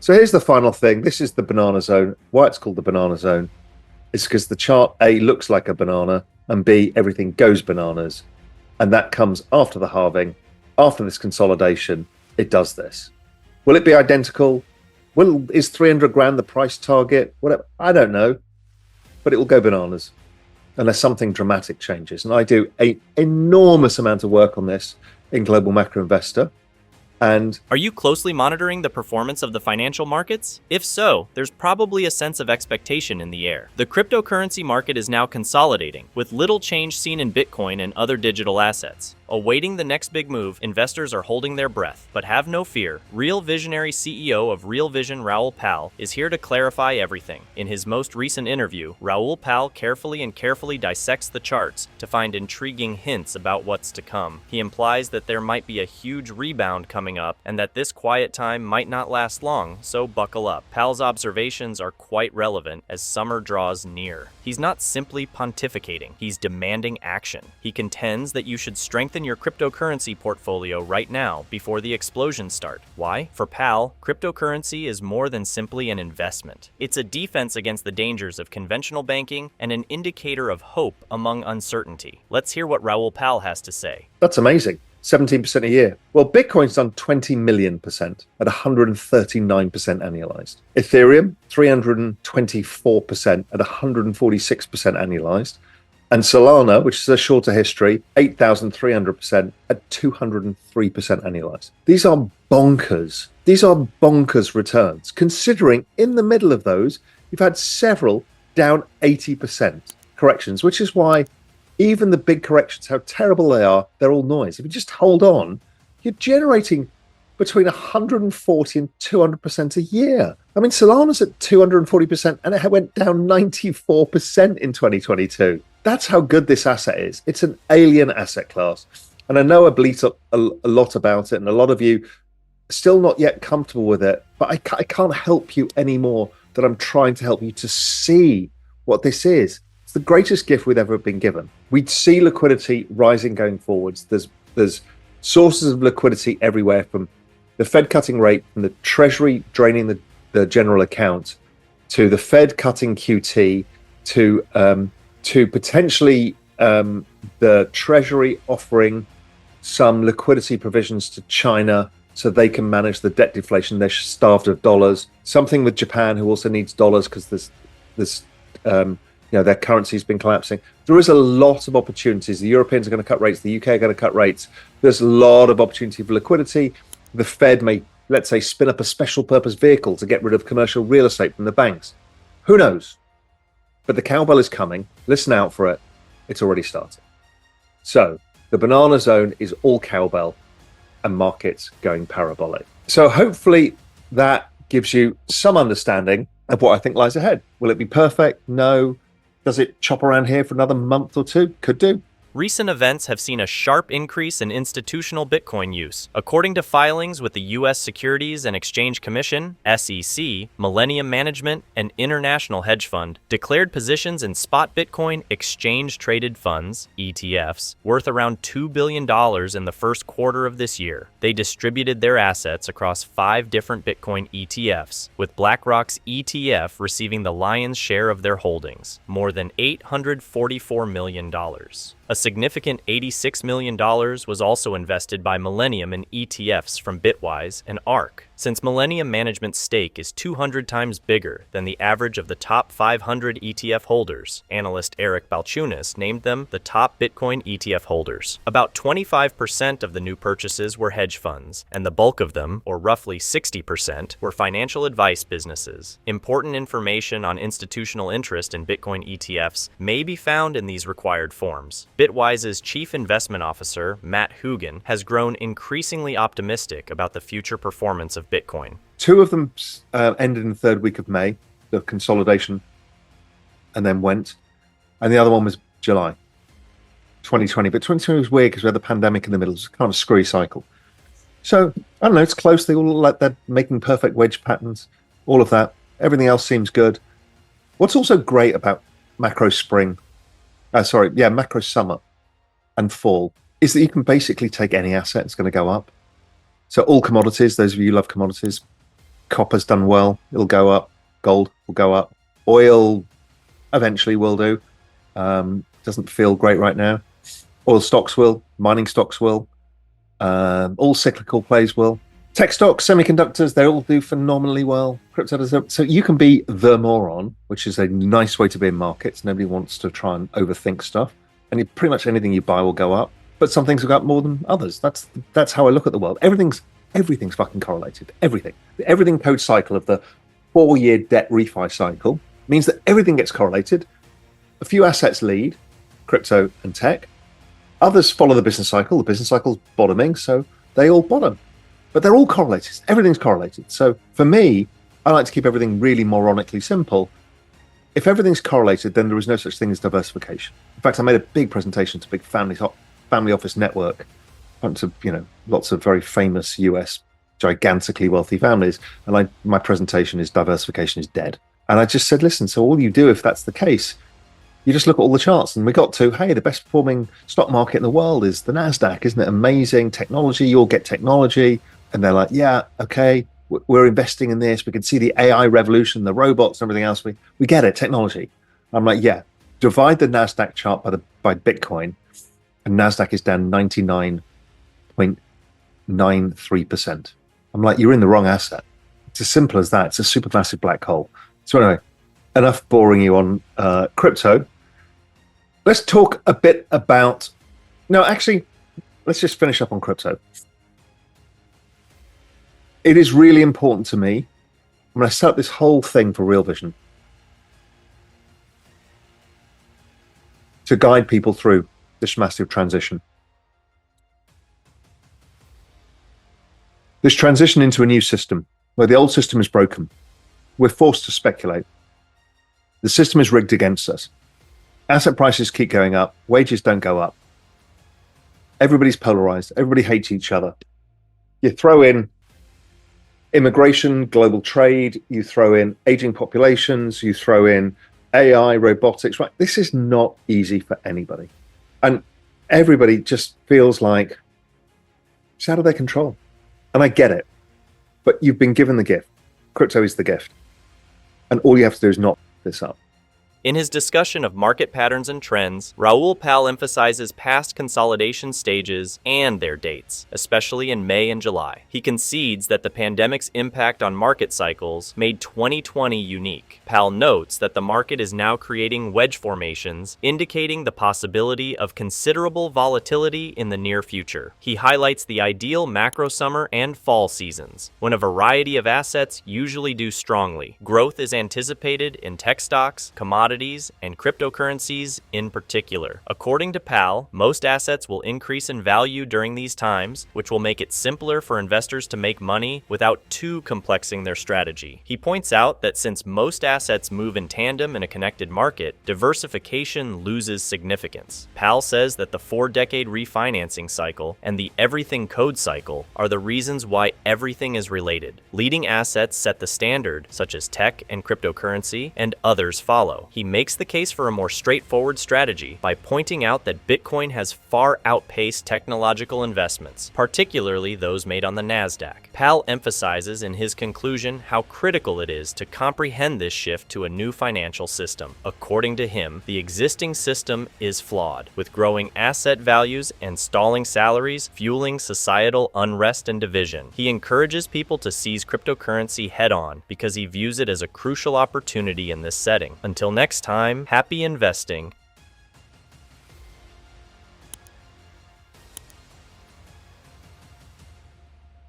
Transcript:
So here's the final thing. This is the banana zone. Why it's called the banana zone is because the chart A looks like a banana and B, everything goes bananas. And that comes after the halving, after this consolidation, it does this. Will it be identical? Is 300 grand the price target? Whatever. I don't know, but it will go bananas unless something dramatic changes. And I do an enormous amount of work on this in Global Macro Investor. And are you closely monitoring the performance of the financial markets? If so, there's probably a sense of expectation in the air. The cryptocurrency market is now consolidating, with little change seen in Bitcoin and other digital assets. Awaiting the next big move, investors are holding their breath. But have no fear. Real Visionary CEO of Real Vision, Raoul Pal, is here to clarify everything. In his most recent interview, Raoul Pal carefully dissects the charts to find intriguing hints about what's to come. He implies that there might be a huge rebound coming up and that this quiet time might not last long, so buckle up. Pal's observations are quite relevant as summer draws near. He's not simply pontificating, he's demanding action. He contends that you should strengthen your cryptocurrency portfolio right now before the explosions start. Why? For Pal, cryptocurrency is more than simply an investment. It's a defense against the dangers of conventional banking and an indicator of hope among uncertainty. Let's hear what Raoul Pal has to say. That's amazing. 17% a year. Well, Bitcoin's done 20 million percent at 139% annualized. Ethereum, 324% at 146% annualized. And Solana, which is a shorter history, 8,300% at 203% annualized. These are bonkers. These are bonkers returns, considering in the middle of those, you've had several down 80% corrections, which is why even the big corrections, how terrible they are, they're all noise. If you just hold on, you're generating between 140 and 200% a year. I mean, Solana's at 240% and it went down 94% in 2022. That's how good this asset is. It's an alien asset class. And I know I bleat up a lot about it, and a lot of you are still not yet comfortable with it, but I can't help you anymore that I'm trying to help you to see what this is. It's the greatest gift we've ever been given. We'd see liquidity rising going forwards. There's sources of liquidity everywhere, from the Fed cutting rate, from the Treasury draining the general account, to the Fed cutting QT, to potentially the Treasury offering some liquidity provisions to China so they can manage the debt deflation. They're starved of dollars. Something with Japan, who also needs dollars because there's their currency's been collapsing. There is a lot of opportunities. The Europeans are going to cut rates. The UK are going to cut rates. There's a lot of opportunity for liquidity. The Fed may, let's say, spin up a special purpose vehicle to get rid of commercial real estate from the banks. Who knows? But the cowbell is coming. Listen out for it. It's already started. So the banana zone is all cowbell and markets going parabolic. So hopefully that gives you some understanding of what I think lies ahead. Will it be perfect? No. Does it chop around here for another month or two? Could do. Recent events have seen a sharp increase in institutional Bitcoin use. According to filings with the U.S. Securities and Exchange Commission, SEC, Millennium Management, and International Hedge Fund declared positions in spot Bitcoin exchange-traded funds, ETFs, worth around $2 billion in the first quarter of this year. They distributed their assets across 5 different Bitcoin ETFs, with BlackRock's ETF receiving the lion's share of their holdings, more than $844 million. A significant $86 million was also invested by Millennium in ETFs from Bitwise and ARK, since Millennium Management's stake is 200 times bigger than the average of the top 500 ETF holders. Analyst Eric Balchunas named them the top Bitcoin ETF holders. About 25% of the new purchases were hedge funds, and the bulk of them, or roughly 60%, were financial advice businesses. Important information on institutional interest in Bitcoin ETFs may be found in these required forms. Bitwise's chief investment officer, Matt Hugin, has grown increasingly optimistic about the future performance of Bitcoin. 2 of them ended in the 3rd week of May, the consolidation, and then went. And the other one was July 2020. But 2020 was weird because we had the pandemic in the middle. It's kind of a screwy cycle. So, I don't know, it's close. They all look like they're making perfect wedge patterns, all of that. Everything else seems good. What's also great about macro summer and fall is that you can basically take any asset, it's going to go up. So all commodities, those of you who love commodities, Copper's done well. It'll go up. Gold will go up. Oil eventually will do. Doesn't feel great right now. Oil stocks will. Mining stocks will. All cyclical plays will. Tech stocks, semiconductors, they all do phenomenally well. Crypto does. So you can be the moron, which is a nice way to be in markets. Nobody wants to try and overthink stuff. And pretty much anything you buy will go up. But some things will go up more than others. That's how I look at the world. Everything's fucking correlated. Everything. The everything code cycle of the 4-year debt refi cycle means that everything gets correlated. A few assets lead, crypto and tech. Others follow the business cycle. The business cycle's bottoming, so they all bottom. But they're all correlated. Everything's correlated. So for me, I like to keep everything really moronically simple. If everything's correlated, then there is no such thing as diversification. In fact, I made a big presentation to a big family office network, bunch of, lots of very famous US gigantically wealthy families. And my presentation is diversification is dead. And I just said, listen, so all you do if that's the case, you just look at all the charts, and we got to, hey, the best performing stock market in the world is the NASDAQ. Isn't it amazing? Technology, you'll get technology. And they're like, yeah, okay, we're investing in this. We can see the AI revolution, the robots and everything else. We get it, technology. I'm like, yeah, divide the NASDAQ chart by Bitcoin, and NASDAQ is down 99.93%. I'm like, you're in the wrong asset. It's as simple as that. It's a supermassive black hole. So anyway, enough boring you on crypto. Let's talk a bit about... No, actually, let's just finish up on crypto. It is really important to me when I set up this whole thing for Real Vision to guide people through this massive transition. This transition into a new system where the old system is broken. We're forced to speculate. The system is rigged against us. Asset prices keep going up. Wages don't go up. Everybody's polarized. Everybody hates each other. You throw in immigration, global trade, you throw in aging populations, you throw in AI, robotics, right? This is not easy for anybody. And everybody just feels like it's out of their control. And I get it. But you've been given the gift. Crypto is the gift. And all you have to do is not this up. In his discussion of market patterns and trends, Raoul Pal emphasizes past consolidation stages and their dates, especially in May and July. He concedes that the pandemic's impact on market cycles made 2020 unique. Pal notes that the market is now creating wedge formations, indicating the possibility of considerable volatility in the near future. He highlights the ideal macro summer and fall seasons, when a variety of assets usually do strongly. Growth is anticipated in tech stocks, commodities, and cryptocurrencies in particular. According to Pal, most assets will increase in value during these times, which will make it simpler for investors to make money without too complexing their strategy. He points out that since most assets move in tandem in a connected market, diversification loses significance. Pal says that the 4-decade refinancing cycle and the everything code cycle are the reasons why everything is related. Leading assets set the standard, such as tech and cryptocurrency, and others follow. He makes the case for a more straightforward strategy by pointing out that Bitcoin has far outpaced technological investments, particularly those made on the NASDAQ. Pal emphasizes in his conclusion how critical it is to comprehend this shift to a new financial system. According to him, the existing system is flawed, with growing asset values and stalling salaries fueling societal unrest and division. He encourages people to seize cryptocurrency head-on because he views it as a crucial opportunity in this setting. Until next time, happy investing